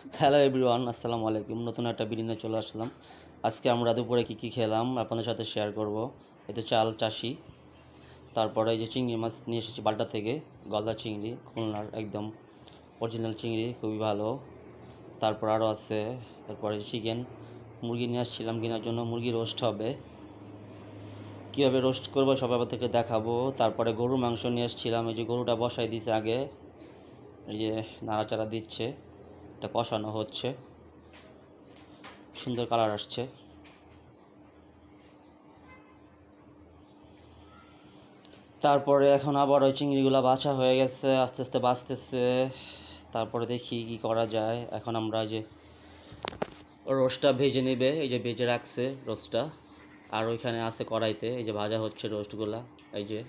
Hello everyone, আসসালামু আলাইকুম। নতুন একটা ভিডিও নিয়ে চলে আসলাম। আজকে আমরা দুপুরে কী কী খেলাম আপনাদের সাথে শেয়ার করব। এতে চাল চাষি, তারপরে এই যে চিংড়ি মাছ নিয়ে এসেছি বাল্টা থেকে, গলদা চিংড়ি, খুলনার একদম অরিজিনাল চিংড়ি, খুবই ভালো। তারপর আরও আছে, তারপরে চিকেন, মুরগি নিয়ে আসছিলাম কেনার জন্য, মুরগি রোস্ট হবে। কীভাবে রোস্ট করবো সব আপনাদের থেকে দেখাবো। তারপরে গরুর মাংস নিয়ে আসছিলাম, এই যে গরুটা বসাই দিয়েছে আগে, এই যে নাড়াচাড়া দিচ্ছে, এটা কষানো হচ্ছে, সুন্দর কালার আসছে। তারপরে এখন আবার ওই চিংড়িগুলো বাছা হয়ে গেছে, আস্তে আস্তে বাছতেছে। তারপরে দেখি কি করা যায়। এখন আমরা যে রোস্টটা ভেজে নেবে, এই যে ভেজে রাখছে রোস্টটা, আর ওইখানে আছে কড়াইতে, এই যে ভাজা হচ্ছে রোস্টগুলা। এই যে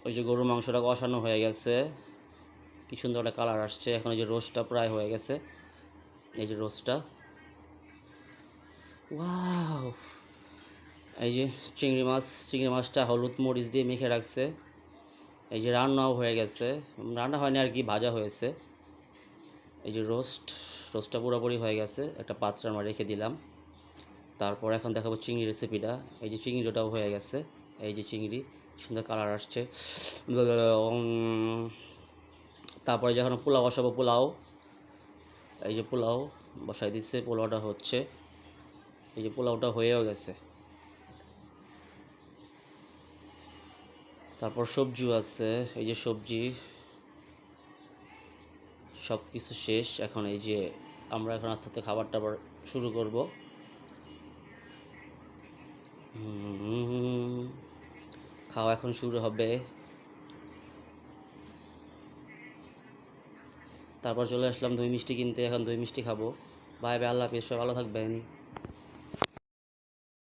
ওই যে গরুর মাংসটা কষানো হয়ে গেছে, কি সুন্দর একটা কালার আসছে। এখন এই যে রোস্টটা প্রায় হয়ে গেছে, এই যে রোস্টটা, ওয়াও। এই যে চিংড়ি মাছটা হলুদ মরিচ দিয়ে মেখে রাখছে। এই যে রান্নাও হয়ে গেছে, রান্না হয়নি আর কি, ভাজা হয়েছে। এই যে রোস্টটা পুরোপুরি হয়ে গেছে, একটা পাত্রে আমরা রেখে দিলাম। তারপর এখন দেখাবো চিংড়ি রেসিপিটা। এই যে চিংড়িটাও হয়ে গেছে, এই যে চিংড়ি, সুন্দর কালার আসছে। তারপরে যখন পোলাও বসাবো, এই যে পোলাও বসাই দিচ্ছে, পোলাওটা হচ্ছে, এই যে পোলাওটা হয়েও গেছে। তারপর সবজিও আছে, এই যে সবজি, সব কিছু শেষ। এখন এই যে আমরা এখন আস্তে আস্তে খাবার টাবার শুরু করব। খাওয়া এখন শুরু হবে। তারপর চলে আসলাম দই মিষ্টি কিনতে, এখন দই মিষ্টি খাবো। বাই বাই, আল্লাহ হাফেজ, সবাই ভালো থাকবেন।